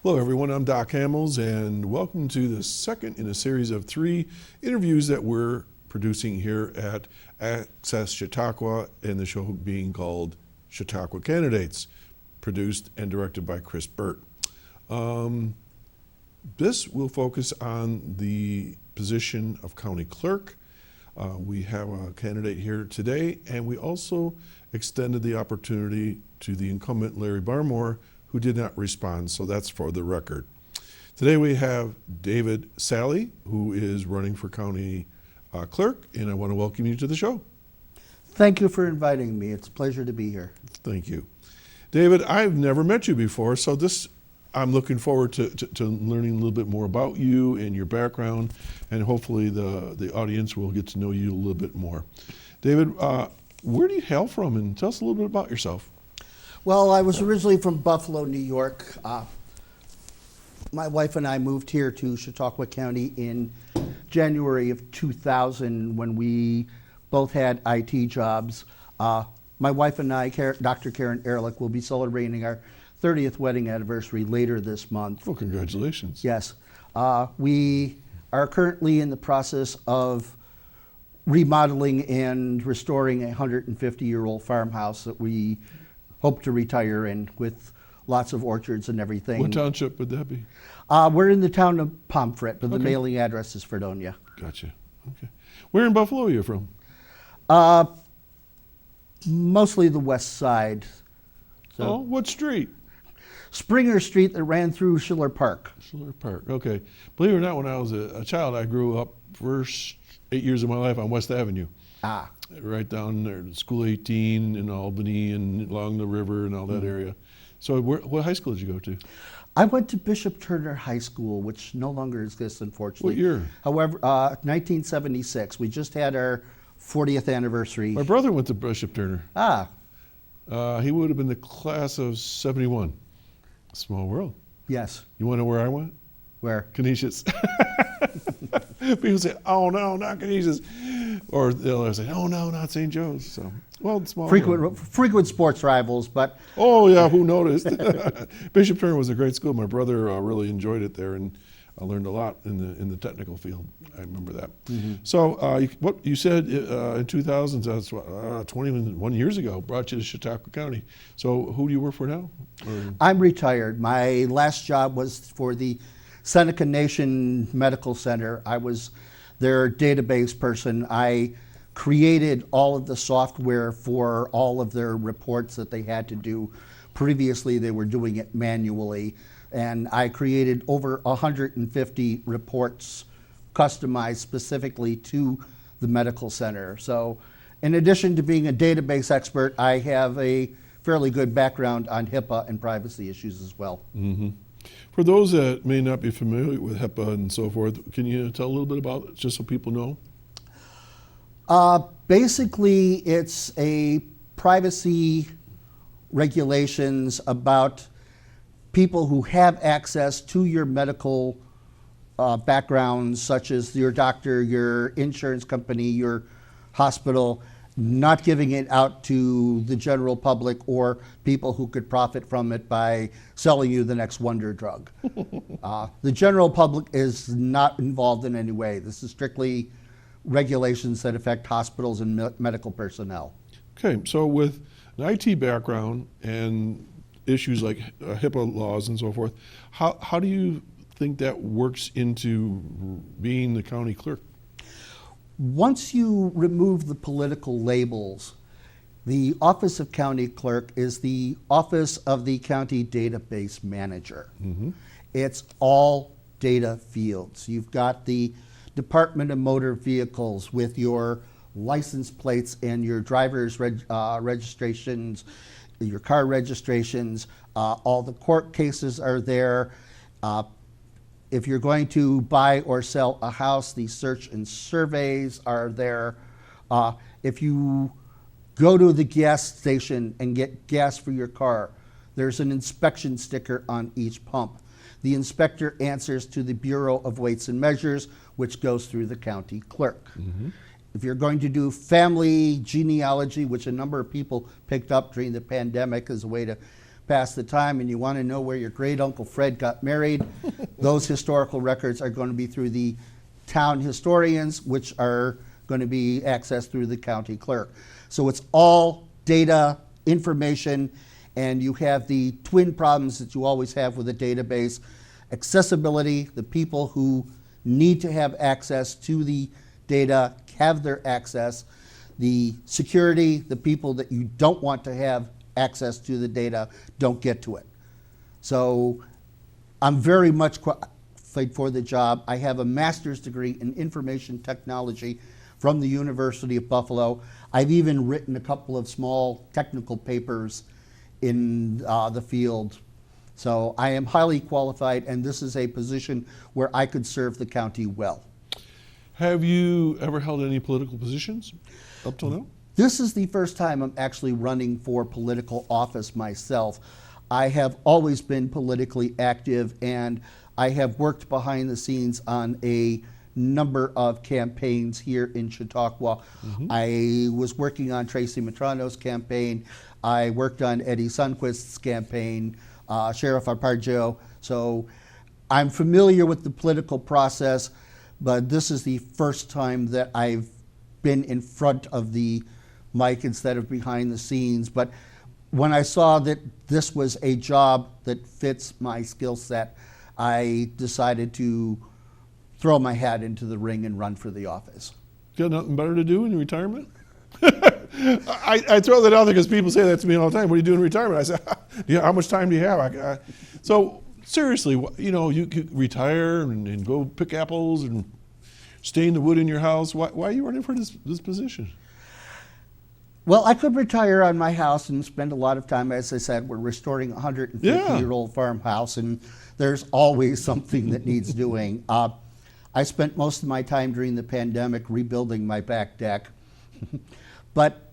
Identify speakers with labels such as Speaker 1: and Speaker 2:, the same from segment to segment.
Speaker 1: Hello everyone, I'm Doc Hamels and welcome to the second in a series of 3 interviews that we're producing here at Access Chautauqua, and the show being called Chautauqua Candidates, produced and directed by Chris Burt. This will focus on the position of county clerk. We have a candidate here today, and we also extended the opportunity to the incumbent Larry Barmore, who did not respond, so that's for the record. Today we have David Salley, who is running for county clerk, and I want to welcome you to the show.
Speaker 2: Thank you for inviting me. It's a pleasure to be here.
Speaker 1: Thank you. David, I've never met you before, so I'm looking forward to learning a little bit more about you and your background, and hopefully the audience will get to know you a little bit more. David, where do you hail from, and tell us a little bit about yourself.
Speaker 2: Well, I was originally from Buffalo, New York. My wife and I moved here to Chautauqua County in January of 2000 when we both had IT jobs. My wife and I, Dr. Karen Ehrlich, will be celebrating our 30th wedding anniversary later this month.
Speaker 1: Well, congratulations.
Speaker 2: Yes. We are currently in the process of remodeling and restoring a 150-year-old farmhouse that we hope to retire in, with lots of orchards and everything.
Speaker 1: What township would that be?
Speaker 2: We're in the town of Pomfret, but the
Speaker 1: Okay.
Speaker 2: mailing address is Fredonia.
Speaker 1: Gotcha. Okay. Where in Buffalo are you from?
Speaker 2: Mostly the west side.
Speaker 1: Oh, what street?
Speaker 2: Springer Street that ran through Schiller Park.
Speaker 1: Schiller Park. Okay. Believe it or not, when I was a child, I grew up first 8 years of my life on West Avenue.
Speaker 2: Ah.
Speaker 1: Right down there, School 18 in Albany and along the river and all that area. So what high school did you go to?
Speaker 2: I went to Bishop Turner High School, which no longer exists, unfortunately.
Speaker 1: What year?
Speaker 2: However, 1976. We just had our 40th anniversary.
Speaker 1: My brother went to Bishop Turner.
Speaker 2: Ah,
Speaker 1: He would have been the class of 71. Small world.
Speaker 2: yes.
Speaker 1: You want to know where I went?
Speaker 2: Where?
Speaker 1: Canisius. People say, "Oh no, not Canisius," or they'll say, "Oh no, not St. Joe's." So, well, it's small world.
Speaker 2: Frequent sports rivals, but
Speaker 1: Oh yeah, who noticed? Bishop Turner was a great school. My brother really enjoyed it there, and I learned a lot in the technical field. I remember that. So, what you said in 2000, that's 21 years ago, brought you to Chautauqua County. So, who do you work for now?
Speaker 2: I'm retired. My last job was for the Seneca Nation Medical Center. I was their database person. I created all of the software for all of their reports that they had to do. Previously, they were doing it manually, and I created over 150 reports customized specifically to the medical center. So, in addition to being a database expert, I have a fairly good background on HIPAA and privacy issues as well.
Speaker 1: Mm-hmm. For those that may not be familiar with HIPAA and so forth, can you tell a little bit about it, just so people know?
Speaker 2: Basically, it's a privacy regulations about people who have access to your medical backgrounds, such as your doctor, your insurance company, your hospital, not giving it out to the general public or people who could profit from it by selling you the next wonder drug. The general public is not involved in any way. This is strictly regulations that affect hospitals and medical personnel.
Speaker 1: Okay, so with an IT background and issues like HIPAA laws and so forth, how do you think that works into being the county clerk?
Speaker 2: Once you remove the political labels, the Office of County Clerk is the office of the county database manager. It's all data fields. You've got the Department of Motor Vehicles with your license plates and your driver's registrations, your car registrations. All the court cases are there. If you're going to buy or sell a house, the search and surveys are there. If you go to the gas station and get gas for your car, there's an inspection sticker on each pump. The inspector answers to the Bureau of Weights and Measures, which goes through the county clerk. If you're going to do family genealogy, which a number of people picked up during the pandemic as a way to pass the time and you want to know where your great Uncle Fred got married, those historical records are going to be through the town historians, which are going to be accessed through the county clerk. So it's all data, information, and you have the twin problems that you always have with a database. Accessibility, the people who need to have access to the data have their access. The security, the people that you don't want to have access to the data don't get to it. So I'm very much qualified for the job. I have a master's degree in information technology from the University of Buffalo. I've even written a couple of small technical papers in the field. So I am highly qualified, and this is a position where I could serve the county well.
Speaker 1: Have you ever held any political positions up till now?
Speaker 2: This is the first time I'm actually running for political office myself. I have always been politically active, and I have worked behind the scenes on a number of campaigns here in Chautauqua. I was working on Tracy Matrano's campaign. I worked on Eddie Sundquist's campaign, Sheriff Arpaggio. So I'm familiar with the political process, but this is the first time that I've been in front of the mic instead of behind the scenes. But when I saw that this was a job that fits my skill set, I decided to throw my hat into the ring and run for the office.
Speaker 1: Got nothing better to do in retirement? I throw that out there because people say that to me all the time. What do you do in retirement? I say, yeah, how much time do you have? So seriously, you could retire and go pick apples and stay in the wood in your house. Why are you running for this position?
Speaker 2: Well, I could retire on my house and spend a lot of time. As I said, we're restoring a 150-year-old farmhouse, and there's always something that needs doing. I spent most of my time during the pandemic rebuilding my back deck. But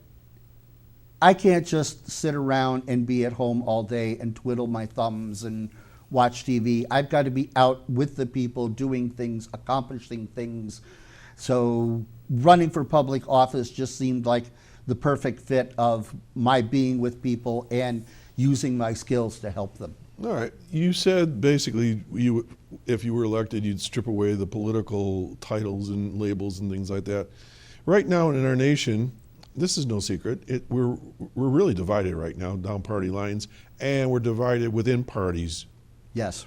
Speaker 2: I can't just sit around and be at home all day and twiddle my thumbs and watch TV. I've got to be out with the people, doing things, accomplishing things. So running for public office just seemed like the perfect fit of my being with people and using my skills to help them.
Speaker 1: All right. You said basically if you were elected, you'd strip away the political titles and labels and things like that. Right now in our nation, this is no secret, we're really divided right now down party lines, and we're divided within parties.
Speaker 2: Yes.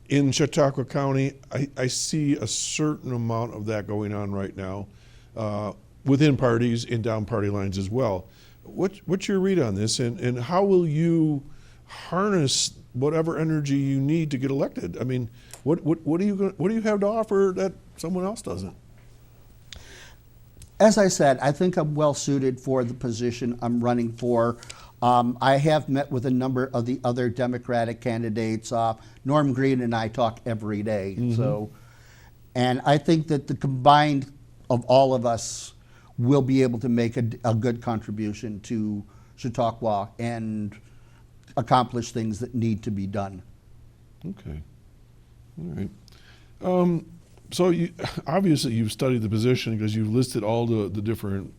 Speaker 1: In Chautauqua County, I see a certain amount of that going on right now within parties and down party lines as well. What's your read on this, and how will you harness whatever energy you need to get elected? I mean, what do you have to offer that someone else doesn't?
Speaker 2: As I said, I think I'm well suited for the position I'm running for. I have met with a number of the other Democratic candidates. Norm Green and I talk every day. And I think that the combined of all of us will be able to make a good contribution to Chautauqua and accomplish things that need to be done.
Speaker 1: Okay. All right. So obviously you've studied the position because you've listed all the different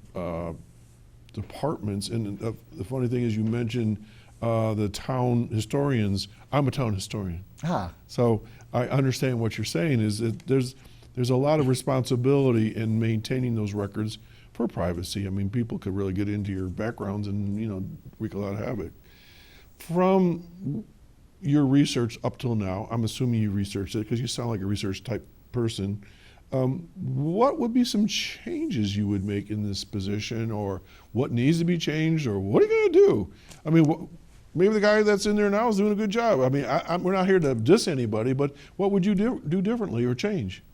Speaker 1: departments. And the funny thing is you mentioned the town historians. I'm a town historian. So I understand what you're saying is that there's a lot of responsibility in maintaining those records for privacy. I mean, people could really get into your backgrounds and, wreak a lot of havoc. From your research up till now, I'm assuming you researched it because you sound like a research type person. What would be some changes you would make in this position, or what needs to be changed, or what are you going to do? I mean, maybe the guy that's in there now is doing a good job. I mean, we're not here to diss anybody, but what would you do differently or change?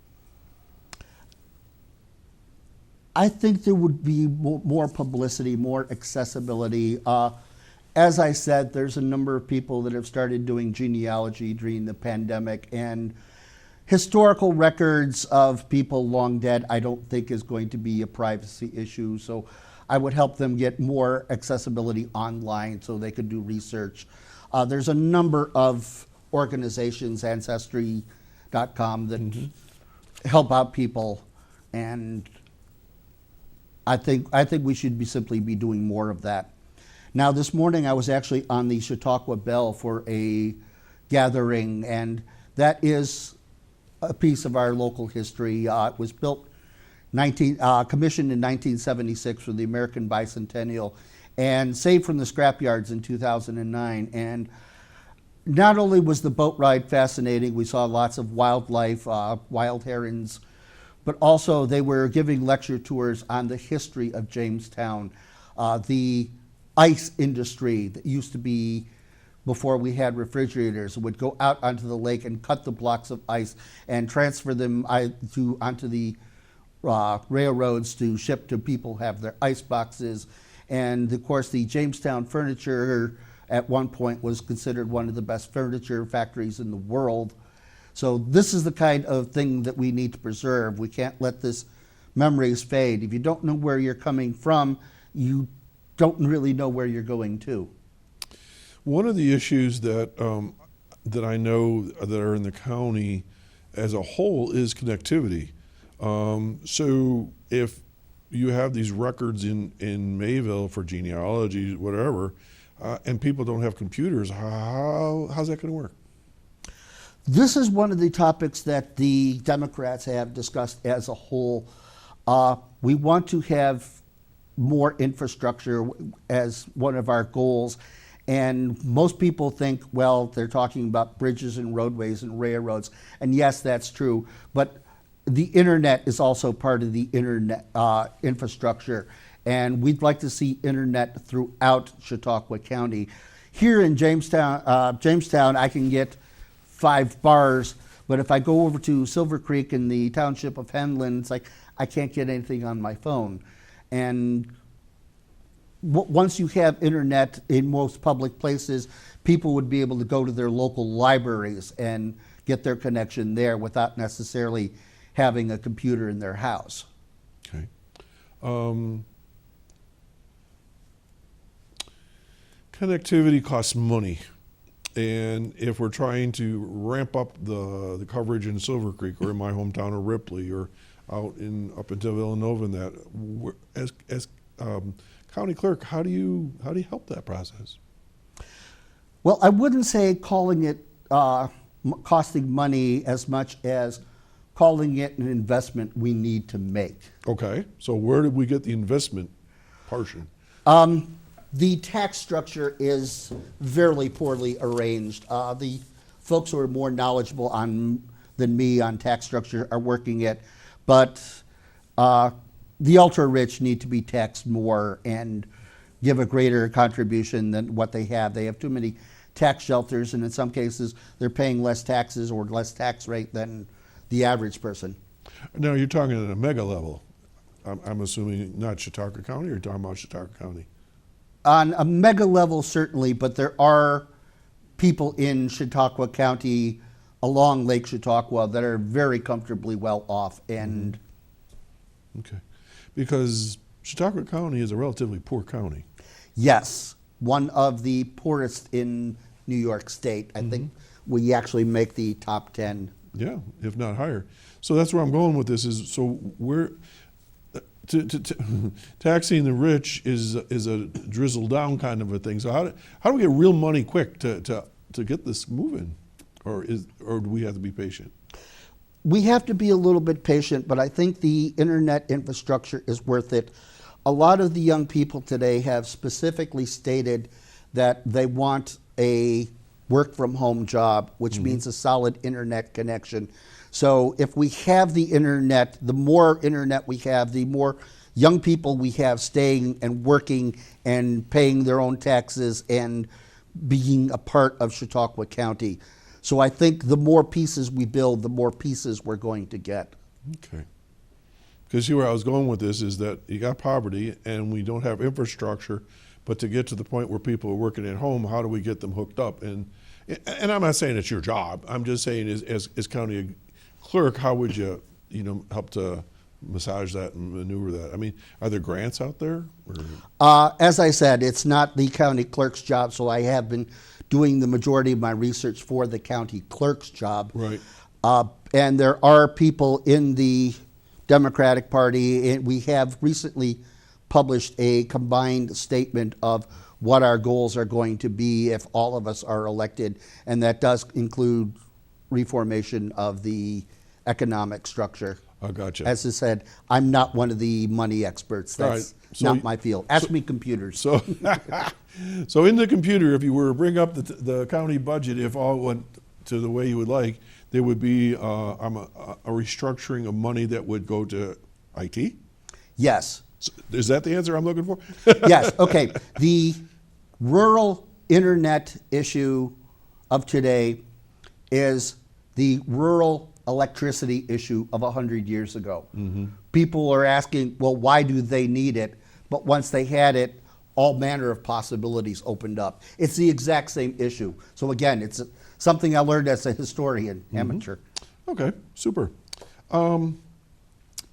Speaker 2: I think there would be more publicity, more accessibility. As I said, there's a number of people that have started doing genealogy during the pandemic, and historical records of people long dead I don't think is going to be a privacy issue. So I would help them get more accessibility online so they could do research. There's a number of organizations, Ancestry.com, that help out people, and I think we should simply be doing more of that. Now, this morning I was actually on the Chautauqua Bell for a gathering, and that is a piece of our local history. It was built, commissioned in 1976 for the American Bicentennial, and saved from the scrapyards in 2009. And not only was the boat ride fascinating, we saw lots of wildlife, wild herons, but also they were giving lecture tours on the history of Jamestown, the ice industry that used to be before we had refrigerators, would go out onto the lake and cut the blocks of ice and transfer them onto the railroads to ship to people who have their ice boxes. And of course, the Jamestown furniture at one point was considered one of the best furniture factories in the world. So this is the kind of thing that we need to preserve. We can't let this memories fade. If you don't know where you're coming from, you don't really know where you're going to.
Speaker 1: One of the issues that I know that are in the county as a whole is connectivity. So if you have these records in Mayville for genealogy, whatever, and people don't have computers, how's that going to work?
Speaker 2: This is one of the topics that the Democrats have discussed as a whole. We want to have more infrastructure as one of our goals. And most people think, well, they're talking about bridges and roadways and railroads. And yes, that's true. But the internet is also part of the internet infrastructure. And we'd like to see internet throughout Chautauqua County. Here in Jamestown, I can get 5 bars, but if I go over to Silver Creek in the township of Henlin, it's like I can't get anything on my phone. And once you have internet in most public places, people would be able to go to their local libraries and get their connection there without necessarily having a computer in their house.
Speaker 1: Okay. Connectivity costs money. And if we're trying to ramp up the coverage in Silver Creek or in my hometown of Ripley or up into Villanova and that, as county clerk, how do you help that process?
Speaker 2: Well, I wouldn't say calling it costing money as much as calling it an investment we need to make.
Speaker 1: Okay, so where did we get the investment portion?
Speaker 2: The tax structure is very poorly arranged. The folks who are more knowledgeable than me on tax structure are working it, but the ultra-rich need to be taxed more and give a greater contribution than what they have. They have too many tax shelters, and in some cases, they're paying less taxes or less tax rate than the average person.
Speaker 1: Now, you're talking at a mega level. I'm assuming not Chautauqua County, or you're talking about Chautauqua County?
Speaker 2: On a mega level, certainly, but there are people in Chautauqua County along Lake Chautauqua that are very comfortably well off. And
Speaker 1: okay, because Chautauqua County is a relatively poor county.
Speaker 2: Yes, one of the poorest in New York State. I think we actually make the top 10.
Speaker 1: Yeah, if not higher. So that's where I'm going with this. Is so we're taxing the rich is a drizzle down kind of a thing. So how do we get real money quick to get this moving, or do we have to be patient?
Speaker 2: We have to be a little bit patient, but I think the internet infrastructure is worth it. A lot of the young people today have specifically stated that they want a work from home job, which means a solid internet connection. So if we have the internet, the more internet we have, the more young people we have staying and working and paying their own taxes and being a part of Chautauqua County. So I think the more pieces we build, the more pieces we're going to get.
Speaker 1: Okay. Because see where I was going with this is that you got poverty and we don't have infrastructure, but to get to the point where people are working at home, how do we get them hooked up? And I'm not saying it's your job. I'm just saying as county clerk, how would you help to massage that and maneuver that? I mean, are there grants out there?
Speaker 2: As I said, it's not the county clerk's job, so I have been doing the majority of my research for the county clerk's job.
Speaker 1: Right.
Speaker 2: And there are people in the Democratic Party, and we have recently published a combined statement of what our goals are going to be if all of us are elected, and that does include reformation of the economic structure.
Speaker 1: I gotcha.
Speaker 2: As I said, I'm not one of the money experts.
Speaker 1: All
Speaker 2: That's
Speaker 1: right. So
Speaker 2: not my field. Ask me computers.
Speaker 1: So, so in the computer, if you were to bring up the county budget, if all went to the way you would like, there would be a restructuring of money that would go to IT?
Speaker 2: Yes.
Speaker 1: So is that the answer I'm looking for?
Speaker 2: Yes. Okay. The rural internet issue of today is the rural electricity issue of 100 years ago.
Speaker 1: Mm-hmm.
Speaker 2: People are asking, well, why do they need it? But once they had it, all manner of possibilities opened up. It's the exact same issue. So again, it's something I learned as a historian, amateur.
Speaker 1: Okay, super.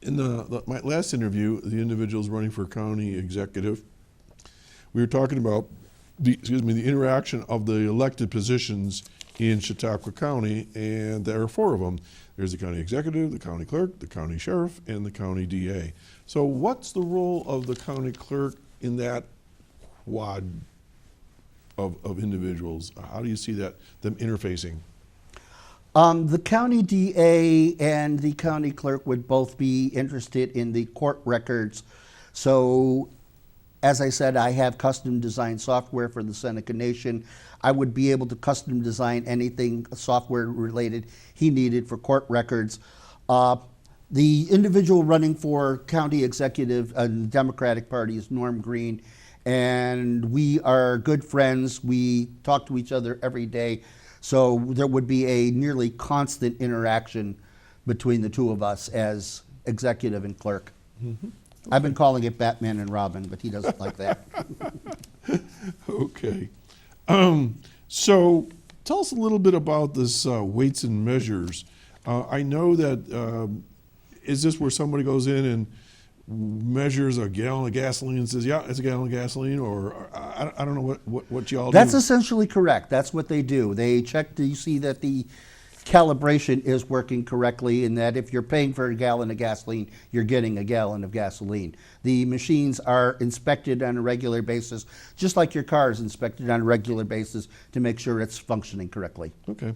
Speaker 1: In my last interview, the individuals running for county executive, we were talking about the interaction of the elected positions in Chautauqua County, and there are 4 of them. There's the county executive, the county clerk, the county sheriff, and the county DA. So what's the role of the county clerk in that quad of individuals? How do you see them interfacing?
Speaker 2: The county DA and the county clerk would both be interested in the court records. So, as I said, I have custom designed software for the Seneca Nation. I would be able to custom design anything software related he needed for court records. The individual running for county executive in the Democratic Party is Norm Green, and we are good friends. We talk to each other every day. So there would be a nearly constant interaction between the two of us as executive and clerk.
Speaker 1: Mm-hmm. Okay.
Speaker 2: I've been calling it Batman and Robin, but he doesn't like that.
Speaker 1: Okay. So tell us a little bit about this weights and measures. I know that, is this where somebody goes in and measures a gallon of gasoline and says, yeah, it's a gallon of gasoline, or I don't know what y'all do?
Speaker 2: That's essentially correct. That's what they do. They check to see that the calibration is working correctly, and that if you're paying for a gallon of gasoline, you're getting a gallon of gasoline. The machines are inspected on a regular basis, just like your car is inspected on a regular basis to make sure it's functioning correctly.
Speaker 1: Okay.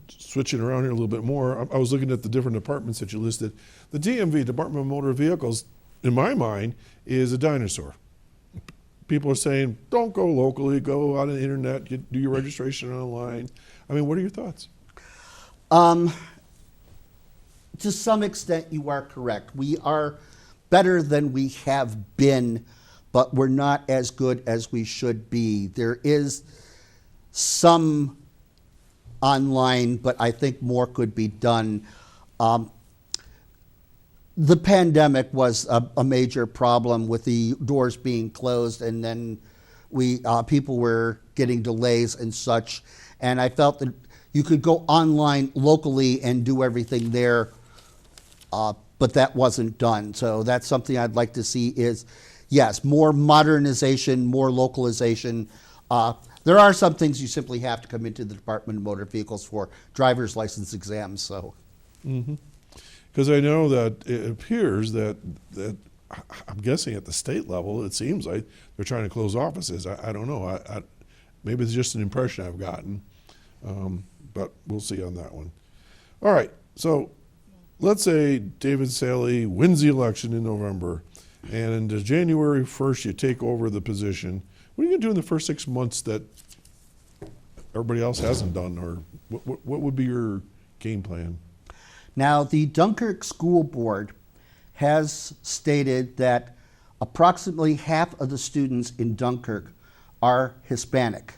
Speaker 1: Switching around here a little bit more, I was looking at the different departments that you listed. The DMV, Department of Motor Vehicles, in my mind, is a dinosaur. People are saying, don't go locally, go on the internet, do your registration online. I mean, what are your thoughts?
Speaker 2: To some extent, you are correct. We are better than we have been, but we're not as good as we should be. There is some online, but I think more could be done. The pandemic was a major problem with the doors being closed, and then people were getting delays and such. And I felt that you could go online locally and do everything there, but that wasn't done. So that's something I'd like to see is, yes, more modernization, more localization. There are some things you simply have to come into the Department of Motor Vehicles for, driver's license exams. So,
Speaker 1: because I know that it appears that I'm guessing at the state level, it seems like they're trying to close offices. I don't know. Maybe it's just an impression I've gotten, but we'll see on that one. All right. So let's say David Salley wins the election in November, and on January 1st you take over the position. What are you going to do in the first 6 months that everybody else hasn't done, or what would be your game plan?
Speaker 2: Now, the Dunkirk School Board has stated that approximately half of the students in Dunkirk are Hispanic.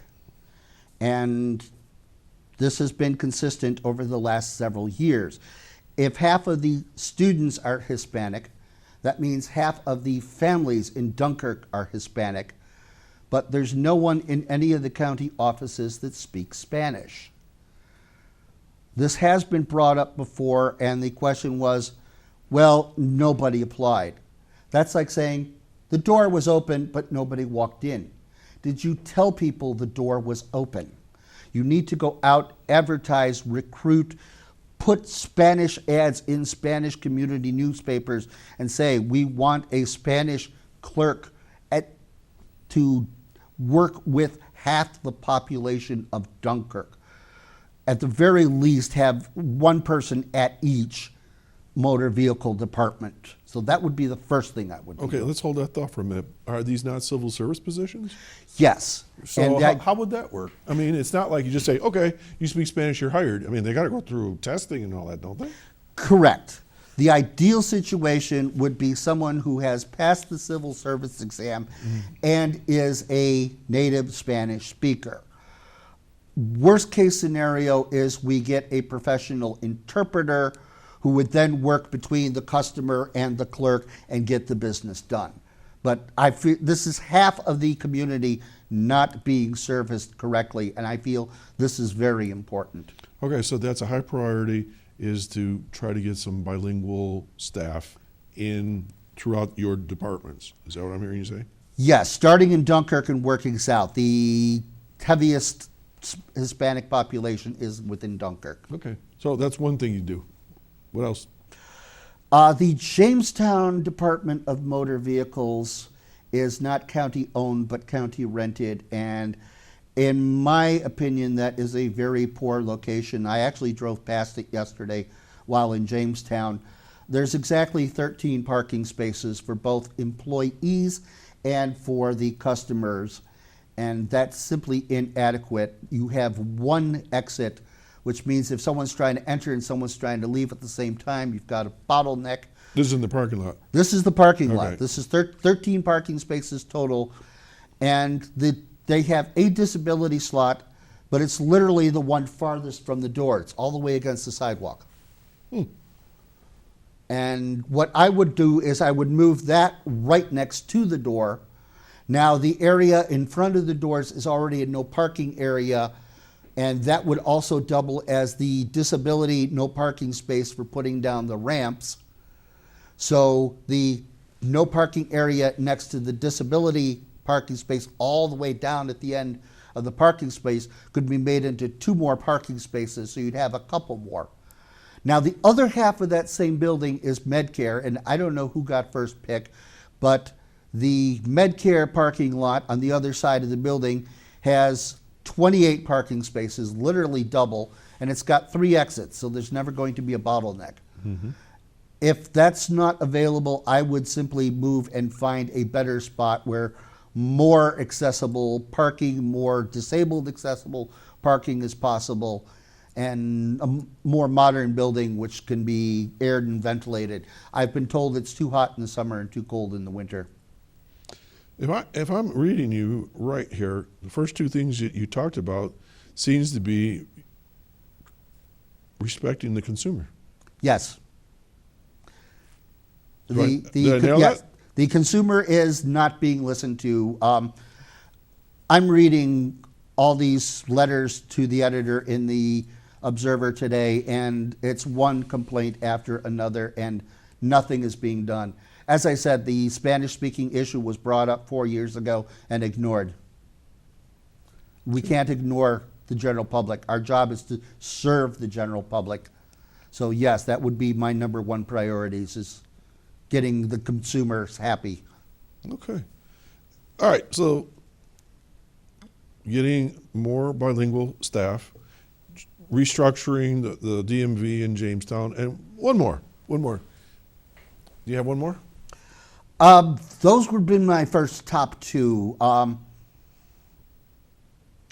Speaker 2: And this has been consistent over the last several years. If half of the students are Hispanic, that means half of the families in Dunkirk are Hispanic, but there's no one in any of the county offices that speaks Spanish. This has been brought up before, and the question was, well, nobody applied. That's like saying the door was open, but nobody walked in. Did you tell people the door was open? You need to go out, advertise, recruit, put Spanish ads in Spanish community newspapers and say, we want a Spanish clerk to work with half the population of Dunkirk. At the very least, have one person at each motor vehicle department. So that would be the first thing I would do.
Speaker 1: Okay, let's hold that thought for a minute. Are these not civil service positions?
Speaker 2: Yes.
Speaker 1: So
Speaker 2: And
Speaker 1: how would that work? I mean, it's not like you just say, okay, you speak Spanish, you're hired. I mean, they got to go through testing and all that, don't they?
Speaker 2: Correct. The ideal situation would be someone who has passed the civil service exam and is a native Spanish speaker. Worst case scenario is we get a professional interpreter who would then work between the customer and the clerk and get the business done. But I feel this is half of the community not being serviced correctly, and I feel this is very important.
Speaker 1: Okay, so that's a high priority, is to try to get some bilingual staff in throughout your departments. Is that what I'm hearing you say?
Speaker 2: Yes, starting in Dunkirk and working south. The heaviest Hispanic population is within Dunkirk.
Speaker 1: Okay, so that's one thing you do. What else?
Speaker 2: The Jamestown Department of Motor Vehicles is not county owned but county rented, and in my opinion that is a very poor location. I actually drove past it yesterday while in Jamestown. There's exactly 13 parking spaces for both employees and for the customers, and that's simply inadequate. You have one exit, which means if someone's trying to enter and someone's trying to leave at the same time, you've got a bottleneck.
Speaker 1: This is in the parking lot.
Speaker 2: This is the parking
Speaker 1: Okay.
Speaker 2: lot. This is 13 parking spaces total, and they have a disability slot, but it's literally the one farthest from the door. It's all the way against the sidewalk. And what I would do is I would move that right next to the door. Now the area in front of the doors is already a no parking area, and that would also double as the disability no parking space for putting down the ramps. So the no parking area next to the disability parking space all the way down at the end of the parking space could be made into 2 more parking spaces, so you'd have a couple more. Now the other half of that same building is Medcare, and I don't know who got first pick, but the Medcare parking lot on the other side of the building has 28 parking spaces, literally double, and it's got 3 exits, so there's never going to be a bottleneck. If that's not available, I would simply move and find a better spot where more accessible parking, more disabled accessible parking is possible, and a more modern building which can be aired and ventilated. I've been told it's too hot in the summer and too cold in the winter.
Speaker 1: If I'm reading you right here, the first 2 things that you talked about seems to be respecting the consumer.
Speaker 2: Yes.
Speaker 1: Did I nail
Speaker 2: Yes,
Speaker 1: that?
Speaker 2: the consumer is not being listened to. I'm reading all these letters to the editor in the Observer today, and it's one complaint after another, and nothing is being done. As I said, the Spanish-speaking issue was brought up 4 years ago and ignored. We can't ignore the general public. Our job is to serve the general public. So yes, that would be my number 1 priorities, is getting the consumers happy.
Speaker 1: Okay. All right, so getting more bilingual staff, restructuring the DMV in Jamestown, and one more. Do you have one more?
Speaker 2: Those would have been my first top 2.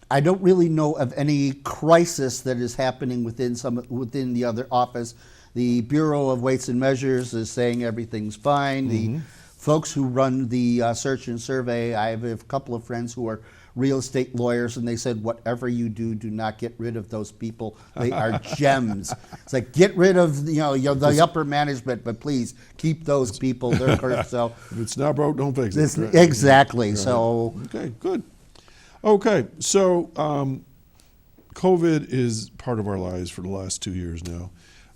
Speaker 2: I don't really know of any crisis that is happening within the other office. The Bureau of Weights and Measures is saying everything's fine. The folks who run the search and survey, I have a couple of friends who are real estate lawyers, and they said, whatever you do, do not get rid of those people. They are gems. It's like, get rid of the upper management, but please keep those people. They're cursed. So
Speaker 1: If it's not broke, don't fix it. Right?
Speaker 2: exactly.
Speaker 1: Right.
Speaker 2: So
Speaker 1: Okay, good. Okay, so COVID is part of our lives for the last 2 years now.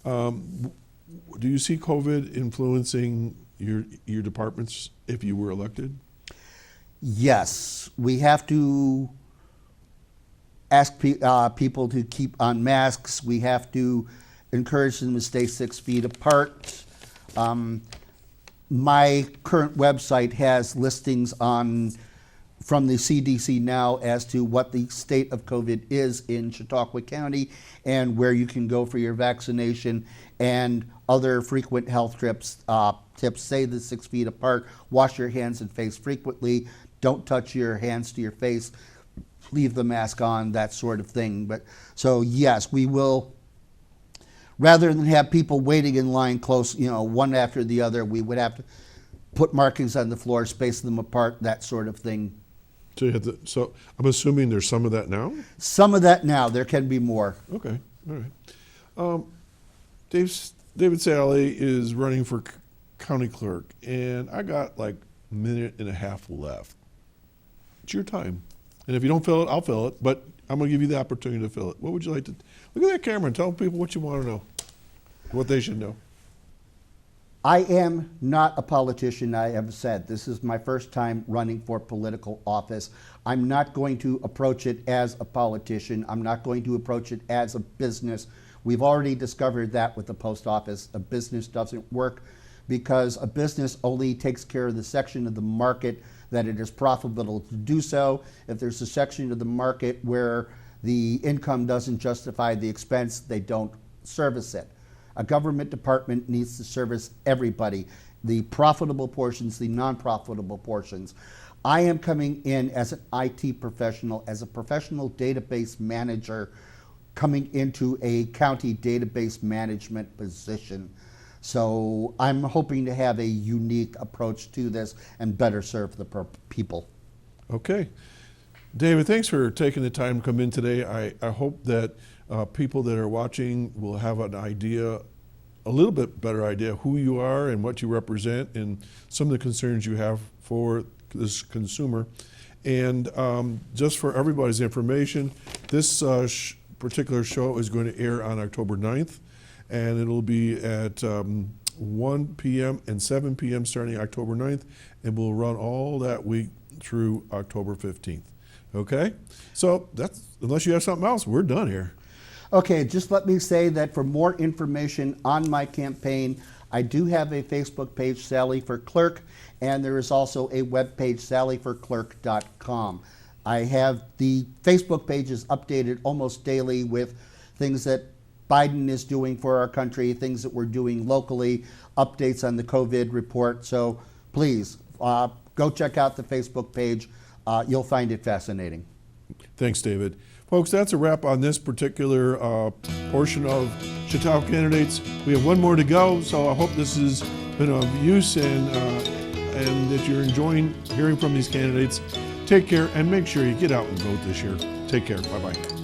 Speaker 1: Do you see COVID influencing your departments if you were elected?
Speaker 2: yes, we have to ask people to keep on masks. We have to encourage them to stay 6 feet apart. My current website has listings from the CDC now as to what the state of COVID is in Chautauqua County and where you can go for your vaccination and other frequent health tips. Stay the 6 feet apart, wash your hands and face frequently, don't touch your hands to your face, leave the mask on, that sort of thing. But so yes, we will, rather than have people waiting in line close, one after the other, we would have to put markings on the floor, space them apart, that sort of thing.
Speaker 1: So I'm assuming there's some of that now?
Speaker 2: Some of that now. There can be more.
Speaker 1: Okay, all right. David Salley is running for county clerk, and I got like a minute and a half left. It's your time. And if you don't fill it, I'll fill it, but I'm going to give you the opportunity to fill it. What would you like to, look at that camera and tell people what you want to know, what they should know.
Speaker 2: I am not a politician, I have said. This is my first time running for political office. I'm not going to approach it as a politician. I'm not going to approach it as a business. We've already discovered that with the post office. A business doesn't work because a business only takes care of the section of the market that it is profitable to do so. If there's a section of the market where the income doesn't justify the expense, they don't service it. A government department needs to service everybody, the profitable portions, the non-profitable portions. I am coming in as an IT professional, as a professional database manager, coming into a county database management position. So I'm hoping to have a unique approach to this and better serve the people.
Speaker 1: Okay. David, thanks for taking the time to come in today. I hope that people that are watching will have an idea, a little bit better idea who you are and what you represent and some of the concerns you have for this consumer. And just for everybody's information, this particular show is going to air on October 9th, and it'll be at 1 p.m. and 7 p.m. starting October 9th, and we'll run all that week through October 15th. Okay? So that's, unless you have something else, we're done here.
Speaker 2: Okay, just let me say that for more information on my campaign, I do have a Facebook page, Salley for Clerk, and there is also a webpage, salleyforclerk.com. I have the Facebook page is updated almost daily with things that Biden is doing for our country, things that we're doing locally, updates on the COVID report. So please go check out the Facebook page. You'll find it fascinating.
Speaker 1: Thanks, David. Folks, that's a wrap on this particular portion of Chautauqua Candidates. We have one more to go, so I hope this has been of use and that you're enjoying hearing from these candidates. Take care and make sure you get out and vote this year. Take care. Bye-bye.